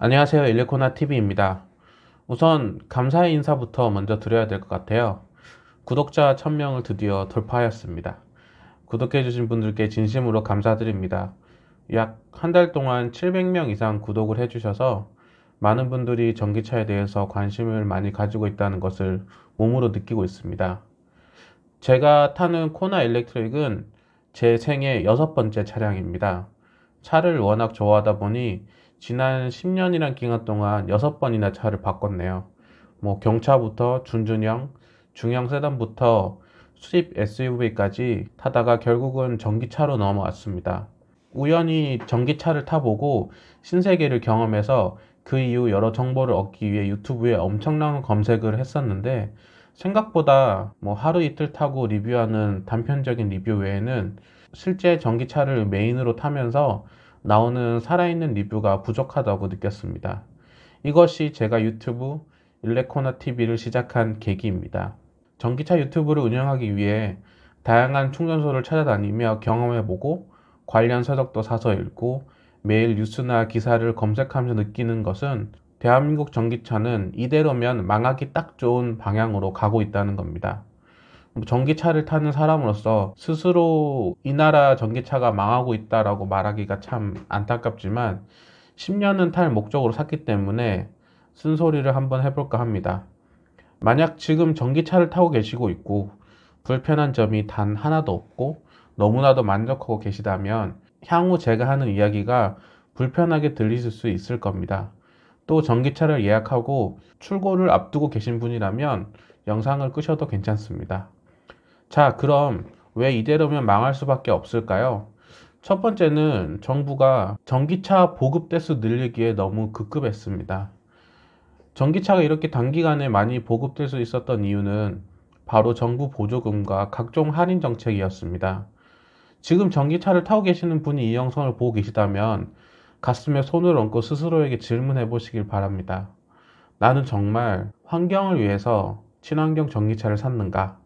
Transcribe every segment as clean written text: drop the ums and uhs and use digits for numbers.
안녕하세요. 일레코나TV입니다. 우선 감사의 인사부터 먼저 드려야 될 것 같아요. 구독자 1000명을 드디어 돌파하였습니다. 구독해주신 분들께 진심으로 감사드립니다. 약 한 달 동안 700명 이상 구독을 해주셔서 많은 분들이 전기차에 대해서 관심을 많이 가지고 있다는 것을 몸으로 느끼고 있습니다. 제가 타는 코나 일렉트릭은 제 생애 6번째 차량입니다. 차를 워낙 좋아하다 보니 지난 10년이란 기간 동안 6번이나 차를 바꿨네요. 경차부터 준준형, 중형 세단부터 수입 SUV까지 타다가 결국은 전기차로 넘어왔습니다. 우연히 전기차를 타보고 신세계를 경험해서 그 이후 여러 정보를 얻기 위해 유튜브에 엄청난 검색을 했었는데 생각보다 하루 이틀 타고 리뷰하는 단편적인 리뷰 외에는 실제 전기차를 메인으로 타면서 나오는 살아있는 리뷰가 부족하다고 느꼈습니다. 이것이 제가 유튜브 일레코나 TV를 시작한 계기입니다. 전기차 유튜브를 운영하기 위해 다양한 충전소를 찾아다니며 경험해보고 관련 서적도 사서 읽고 매일 뉴스나 기사를 검색하면서 느끼는 것은 대한민국 전기차는 이대로면 망하기 딱 좋은 방향으로 가고 있다는 겁니다. 전기차를 타는 사람으로서 스스로 이 나라 전기차가 망하고 있다라고 말하기가 참 안타깝지만 10년은 탈 목적으로 샀기 때문에 쓴소리를 한번 해볼까 합니다. 만약 지금 전기차를 타고 계시고 있고 불편한 점이 단 하나도 없고 너무나도 만족하고 계시다면 향후 제가 하는 이야기가 불편하게 들리실 수 있을 겁니다. 또 전기차를 예약하고 출고를 앞두고 계신 분이라면 영상을 끄셔도 괜찮습니다. 자, 그럼 왜 이대로면 망할 수밖에 없을까요? 첫 번째는 정부가 전기차 보급 대수 늘리기에 너무 급급했습니다. 전기차가 이렇게 단기간에 많이 보급될 수 있었던 이유는 바로 정부 보조금과 각종 할인 정책이었습니다. 지금 전기차를 타고 계시는 분이 이 영상을 보고 계시다면 가슴에 손을 얹고 스스로에게 질문해 보시길 바랍니다. 나는 정말 환경을 위해서 친환경 전기차를 샀는가?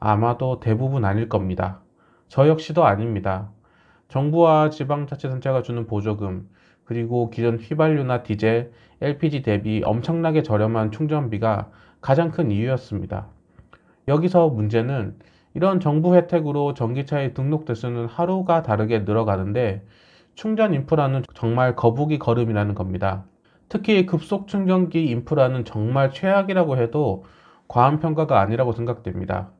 아마도 대부분 아닐 겁니다. 저 역시도 아닙니다. 정부와 지방자치단체가 주는 보조금, 그리고 기존 휘발유나 디젤, LPG 대비 엄청나게 저렴한 충전비가 가장 큰 이유였습니다. 여기서 문제는 이런 정부 혜택으로 전기차의 등록 대수는 하루가 다르게 늘어가는데 충전 인프라는 정말 거북이 걸음이라는 겁니다. 특히 급속 충전기 인프라는 정말 최악이라고 해도 과한 평가가 아니라고 생각됩니다.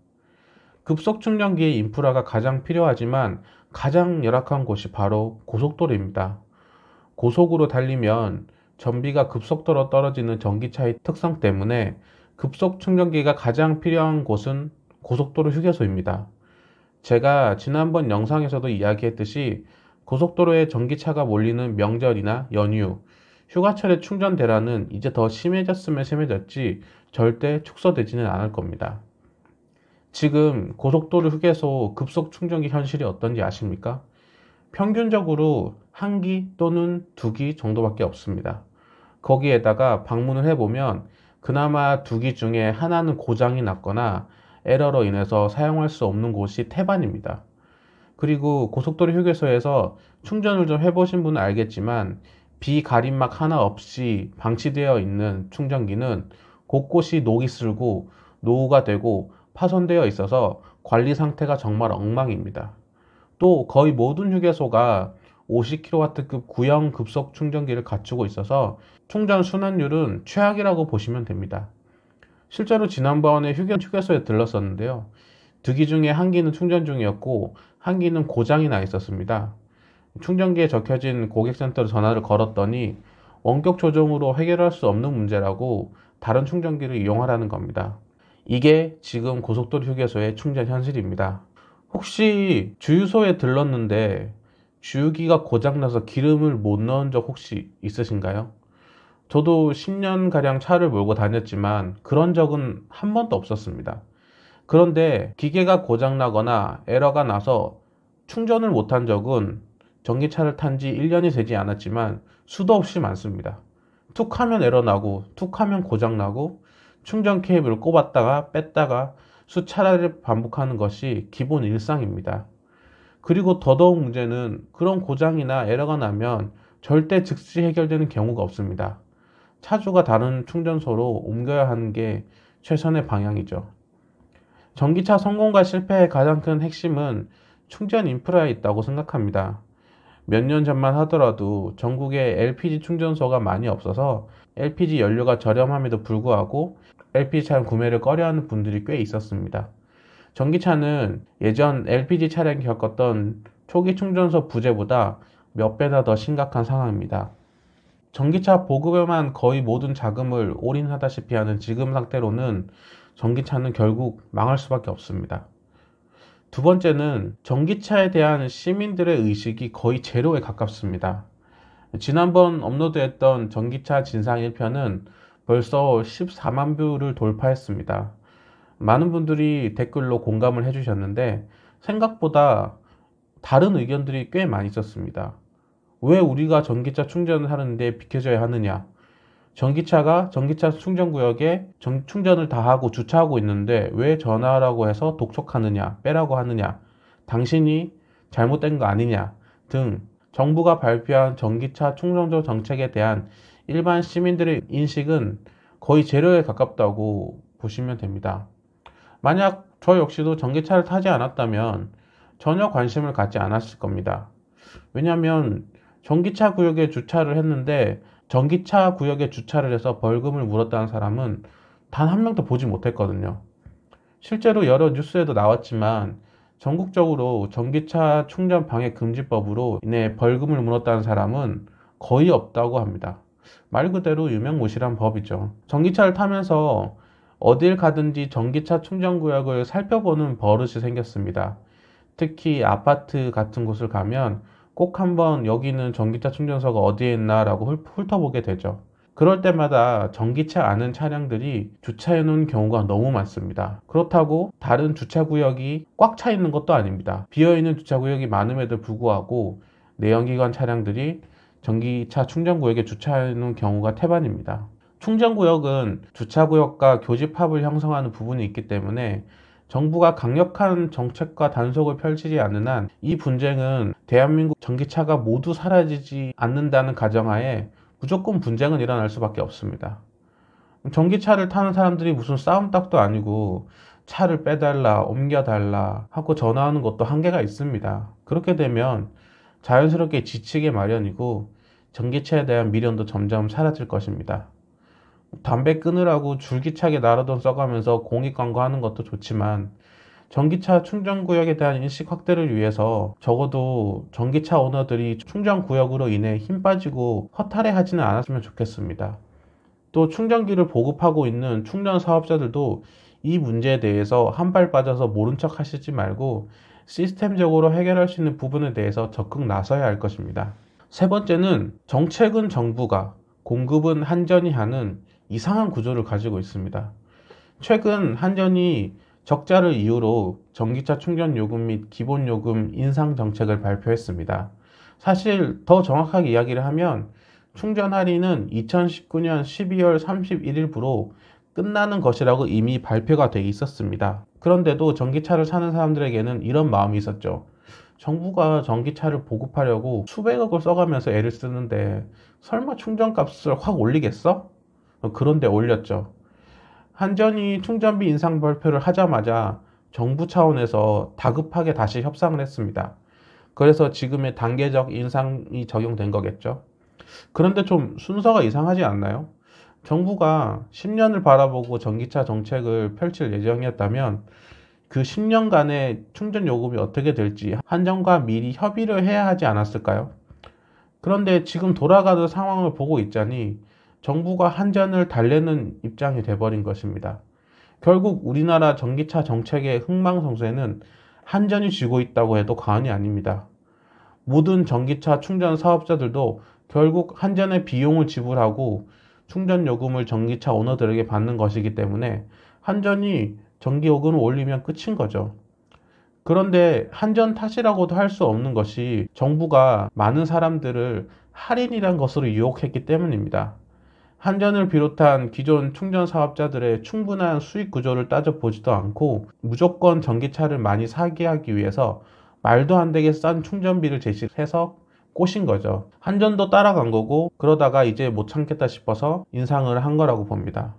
급속 충전기의 인프라가 가장 필요하지만 가장 열악한 곳이 바로 고속도로입니다. 고속으로 달리면 전비가 급속도로 떨어지는 전기차의 특성 때문에 급속 충전기가 가장 필요한 곳은 고속도로 휴게소입니다. 제가 지난번 영상에서도 이야기했듯이 고속도로에 전기차가 몰리는 명절이나 연휴, 휴가철의 충전 대란은 이제 더 심해졌으면 심해졌지 절대 축소되지는 않을 겁니다. 지금 고속도로 휴게소 급속 충전기 현실이 어떤지 아십니까? 평균적으로 1기 또는 2기 정도밖에 없습니다. 거기에다가 방문을 해보면 그나마 2기 중에 하나는 고장이 났거나 에러로 인해서 사용할 수 없는 곳이 태반입니다. 그리고 고속도로 휴게소에서 충전을 좀 해보신 분은 알겠지만 비가림막 하나 없이 방치되어 있는 충전기는 곳곳이 녹이 슬고 노후가 되고 파손되어 있어서 관리 상태가 정말 엉망입니다. 또 거의 모든 휴게소가 50kW급 구형 급속 충전기를 갖추고 있어서 충전 순환율은 최악이라고 보시면 됩니다. 실제로 지난번에 휴게소에 들렀었는데요. 2기 중에 1기는 충전 중이었고 1기는 고장이 나 있었습니다. 충전기에 적혀진 고객센터로 전화를 걸었더니 원격 조정으로 해결할 수 없는 문제라고 다른 충전기를 이용하라는 겁니다. 이게 지금 고속도로 휴게소의 충전 현실입니다. 혹시 주유소에 들렀는데 주유기가 고장나서 기름을 못 넣은 적 혹시 있으신가요? 저도 10년가량 차를 몰고 다녔지만 그런 적은 한 번도 없었습니다. 그런데 기계가 고장나거나 에러가 나서 충전을 못한 적은 전기차를 탄 지 1년이 되지 않았지만 수도 없이 많습니다. 툭 하면 에러 나고 툭 하면 고장 나고 충전 케이블을 꼽았다가 뺐다가 수차례를 반복하는 것이 기본 일상입니다. 그리고 더더욱 문제는 그런 고장이나 에러가 나면 절대 즉시 해결되는 경우가 없습니다. 차주가 다른 충전소로 옮겨야 하는 게 최선의 방향이죠. 전기차 성공과 실패의 가장 큰 핵심은 충전 인프라에 있다고 생각합니다. 몇 년 전만 하더라도 전국에 LPG 충전소가 많이 없어서 LPG 연료가 저렴함에도 불구하고 LPG 차량 구매를 꺼려하는 분들이 꽤 있었습니다. 전기차는 예전 LPG 차량이 겪었던 초기 충전소 부재보다 몇 배나 더 심각한 상황입니다. 전기차 보급에만 거의 모든 자금을 올인하다시피 하는 지금 상태로는 전기차는 결국 망할 수밖에 없습니다. 두 번째는 전기차에 대한 시민들의 의식이 거의 제로에 가깝습니다. 지난번 업로드했던 전기차 진상 1편은 벌써 14만 뷰를 돌파했습니다. 많은 분들이 댓글로 공감을 해주셨는데 생각보다 다른 의견들이 꽤 많이 있었습니다. 왜 우리가 전기차 충전을 하는데 비켜져야 하느냐? 전기차가 전기차 충전구역에 충전을 다 하고 주차하고 있는데 왜 전화라고 해서 독촉하느냐, 빼라고 하느냐, 당신이 잘못된 거 아니냐 등 정부가 발표한 전기차 충전소 정책에 대한 일반 시민들의 인식은 거의 제로에 가깝다고 보시면 됩니다. 만약 저 역시도 전기차를 타지 않았다면 전혀 관심을 갖지 않았을 겁니다. 왜냐하면 전기차 구역에 주차를 했는데 전기차 구역에 주차를 해서 벌금을 물었다는 사람은 단 한 명도 보지 못했거든요. 실제로 여러 뉴스에도 나왔지만 전국적으로 전기차 충전 방해 금지법으로 인해 벌금을 물었다는 사람은 거의 없다고 합니다. 말 그대로 유명무실한 법이죠. 전기차를 타면서 어딜 가든지 전기차 충전 구역을 살펴보는 버릇이 생겼습니다. 특히 아파트 같은 곳을 가면 꼭 한번 여기는 전기차 충전소가 어디에 있나 라고 훑어보게 되죠. 그럴 때마다 전기차 아는 차량들이 주차해 놓은 경우가 너무 많습니다. 그렇다고 다른 주차구역이 꽉 차 있는 것도 아닙니다. 비어있는 주차구역이 많음에도 불구하고 내연기관 차량들이 전기차 충전구역에 주차해 놓은 경우가 태반입니다. 충전구역은 주차구역과 교집합을 형성하는 부분이 있기 때문에 정부가 강력한 정책과 단속을 펼치지 않는 한 이 분쟁은 대한민국 전기차가 모두 사라지지 않는다는 가정하에 무조건 분쟁은 일어날 수밖에 없습니다. 전기차를 타는 사람들이 무슨 싸움닭도 아니고 차를 빼달라, 옮겨달라 하고 전화하는 것도 한계가 있습니다. 그렇게 되면 자연스럽게 지치게 마련이고 전기차에 대한 미련도 점점 사라질 것입니다. 담배 끊으라고 줄기차게 나르던 써가면서 공익 광고하는 것도 좋지만 전기차 충전구역에 대한 인식 확대를 위해서 적어도 전기차 오너들이 충전구역으로 인해 힘 빠지고 허탈해하지는 않았으면 좋겠습니다. 또 충전기를 보급하고 있는 충전 사업자들도 이 문제에 대해서 한 발 빠져서 모른 척 하시지 말고 시스템적으로 해결할 수 있는 부분에 대해서 적극 나서야 할 것입니다. 세 번째는 정책은 정부가, 공급은 한전이 하는 이상한 구조를 가지고 있습니다. 최근 한전이 적자를 이유로 전기차 충전 요금 및 기본 요금 인상 정책을 발표했습니다. 사실 더 정확하게 이야기를 하면 충전 할인은 2019년 12월 31일부로 끝나는 것이라고 이미 발표가 돼 있었습니다. 그런데도 전기차를 사는 사람들에게는 이런 마음이 있었죠. 정부가 전기차를 보급하려고 수백억을 써가면서 애를 쓰는데 설마 충전값을 확 올리겠어? 그런데 올렸죠. 한전이 충전비 인상 발표를 하자마자 정부 차원에서 다급하게 다시 협상을 했습니다. 그래서 지금의 단계적 인상이 적용된 거겠죠. 그런데 좀 순서가 이상하지 않나요? 정부가 10년을 바라보고 전기차 정책을 펼칠 예정이었다면 그 10년간의 충전 요금이 어떻게 될지 한전과 미리 협의를 해야 하지 않았을까요? 그런데 지금 돌아가는 상황을 보고 있자니 정부가 한전을 달래는 입장이 돼버린 것입니다. 결국 우리나라 전기차 정책의 흥망성쇠는 한전이 쥐고 있다고 해도 과언이 아닙니다. 모든 전기차 충전 사업자들도 결국 한전의 비용을 지불하고 충전 요금을 전기차 오너들에게 받는 것이기 때문에 한전이 전기요금을 올리면 끝인 거죠. 그런데 한전 탓이라고도 할 수 없는 것이 정부가 많은 사람들을 할인이란 것으로 유혹했기 때문입니다. 한전을 비롯한 기존 충전 사업자들의 충분한 수익 구조를 따져보지도 않고 무조건 전기차를 많이 사게 하기 위해서 말도 안 되게 싼 충전비를 제시해서 꼬신 거죠. 한전도 따라간 거고 그러다가 이제 못 참겠다 싶어서 인상을 한 거라고 봅니다.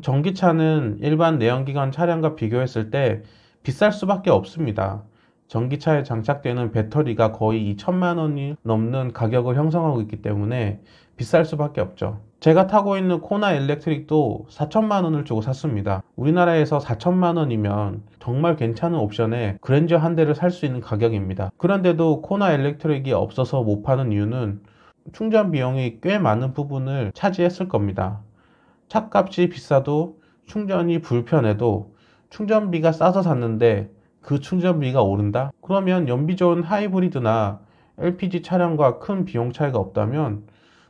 전기차는 일반 내연기관 차량과 비교했을 때 비쌀 수밖에 없습니다. 전기차에 장착되는 배터리가 거의 2천만 원이 넘는 가격을 형성하고 있기 때문에 비쌀 수밖에 없죠. 제가 타고 있는 코나 일렉트릭도 4천만 원을 주고 샀습니다. 우리나라에서 4천만 원이면 정말 괜찮은 옵션에 그랜저 한 대를 살 수 있는 가격입니다. 그런데도 코나 일렉트릭이 없어서 못 파는 이유는 충전 비용이 꽤 많은 부분을 차지했을 겁니다. 차값이 비싸도 충전이 불편해도 충전비가 싸서 샀는데 그 충전비가 오른다? 그러면 연비 좋은 하이브리드나 LPG 차량과 큰 비용 차이가 없다면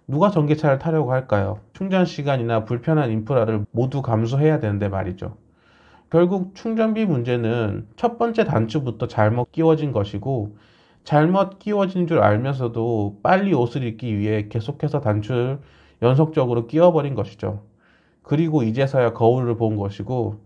누가 전기차를 타려고 할까요? 충전 시간이나 불편한 인프라를 모두 감수해야 되는데 말이죠. 결국 충전비 문제는 첫 번째 단추부터 잘못 끼워진 것이고, 잘못 끼워진 줄 알면서도 빨리 옷을 입기 위해 계속해서 단추를 연속적으로 끼워버린 것이죠. 그리고 이제서야 거울을 본 것이고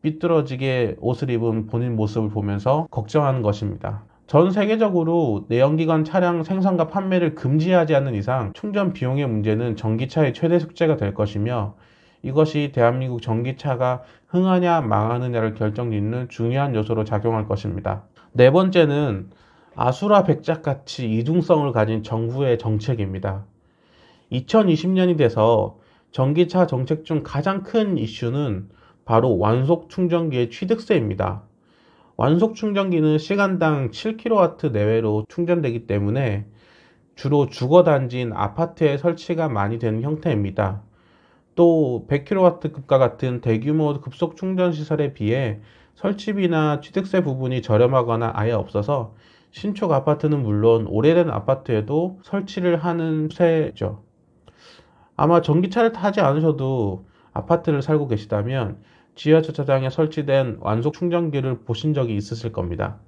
삐뚤어지게 옷을 입은 본인 모습을 보면서 걱정하는 것입니다. 전 세계적으로 내연기관 차량 생산과 판매를 금지하지 않는 이상 충전 비용의 문제는 전기차의 최대 숙제가 될 것이며, 이것이 대한민국 전기차가 흥하냐 망하느냐를 결정짓는 중요한 요소로 작용할 것입니다. 네 번째는 아수라 백작같이 이중성을 가진 정부의 정책입니다. 2020년이 돼서 전기차 정책 중 가장 큰 이슈는 바로 완속 충전기의 취득세입니다. 완속 충전기는 시간당 7kW 내외로 충전되기 때문에 주로 주거단지인 아파트에 설치가 많이 되는 형태입니다. 또 100kW급과 같은 대규모 급속 충전 시설에 비해 설치비나 취득세 부분이 저렴하거나 아예 없어서 신축 아파트는 물론 오래된 아파트에도 설치를 하는 추세죠. 아마 전기차를 타지 않으셔도 아파트를 살고 계시다면 지하주차장에 설치된 완속 충전기를 보신 적이 있으실 겁니다.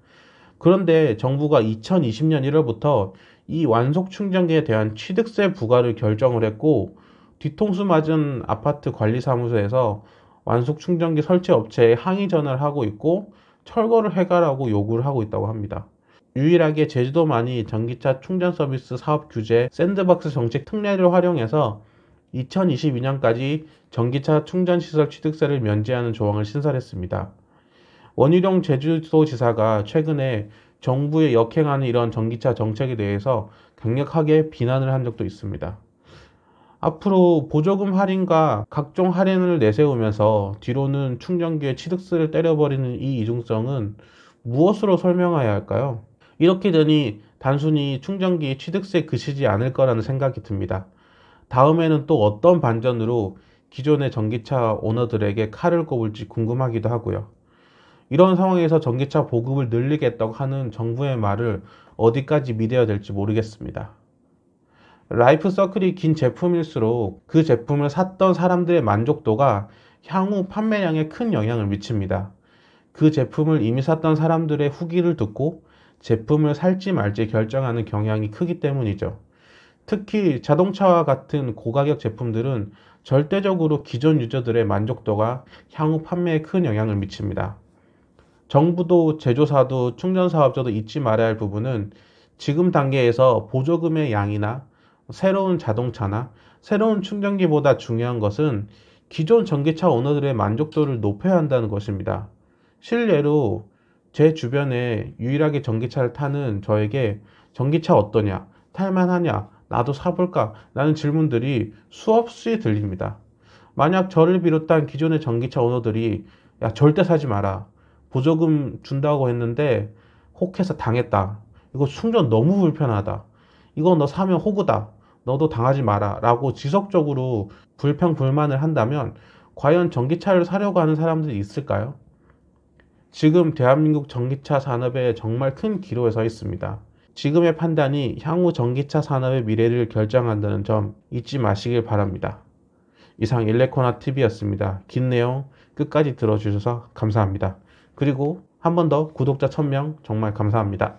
그런데 정부가 2020년 1월부터 이 완속 충전기에 대한 취득세 부과를 결정을 했고, 뒤통수 맞은 아파트 관리사무소에서 완속 충전기 설치 업체에 항의 전화를 하고 있고 철거를 해가라고 요구를 하고 있다고 합니다. 유일하게 제주도만이 전기차 충전 서비스 사업 규제 샌드박스 정책 특례를 활용해서 2022년까지 전기차 충전시설 취득세를 면제하는 조항을 신설했습니다. 원희룡 제주도지사가 최근에 정부의 역행하는 이런 전기차 정책에 대해서 강력하게 비난을 한 적도 있습니다. 앞으로 보조금 할인과 각종 할인을 내세우면서 뒤로는 충전기의 취득세를 때려버리는 이 이중성은 무엇으로 설명해야 할까요? 이렇게 되니 단순히 충전기 취득세 그치지 않을 거라는 생각이 듭니다. 다음에는 또 어떤 반전으로 기존의 전기차 오너들에게 칼을 꼽을지 궁금하기도 하고요. 이런 상황에서 전기차 보급을 늘리겠다고 하는 정부의 말을 어디까지 믿어야 될지 모르겠습니다. 라이프 서클이 긴 제품일수록 그 제품을 샀던 사람들의 만족도가 향후 판매량에 큰 영향을 미칩니다. 그 제품을 이미 샀던 사람들의 후기를 듣고 제품을 살지 말지 결정하는 경향이 크기 때문이죠. 특히 자동차와 같은 고가격 제품들은 절대적으로 기존 유저들의 만족도가 향후 판매에 큰 영향을 미칩니다. 정부도 제조사도 충전사업자도 잊지 말아야 할 부분은 지금 단계에서 보조금의 양이나 새로운 자동차나 새로운 충전기보다 중요한 것은 기존 전기차 오너들의 만족도를 높여야 한다는 것입니다. 실례로 제 주변에 유일하게 전기차를 타는 저에게 전기차 어떠냐, 탈만하냐, 나도 사볼까? 라는 질문들이 수없이 들립니다. 만약 저를 비롯한 기존의 전기차 오너들이 야, 절대 사지 마라. 보조금 준다고 했는데 혹해서 당했다. 이거 충전 너무 불편하다. 이거 너 사면 호구다. 너도 당하지 마라. 라고 지속적으로 불평불만을 한다면 과연 전기차를 사려고 하는 사람들이 있을까요? 지금 대한민국 전기차 산업에 정말 큰 기로에 서 있습니다. 지금의 판단이 향후 전기차 산업의 미래를 결정한다는 점 잊지 마시길 바랍니다. 이상 일레코나TV였습니다. 긴 내용 끝까지 들어주셔서 감사합니다. 그리고 한 번 더 구독자 1000명 정말 감사합니다.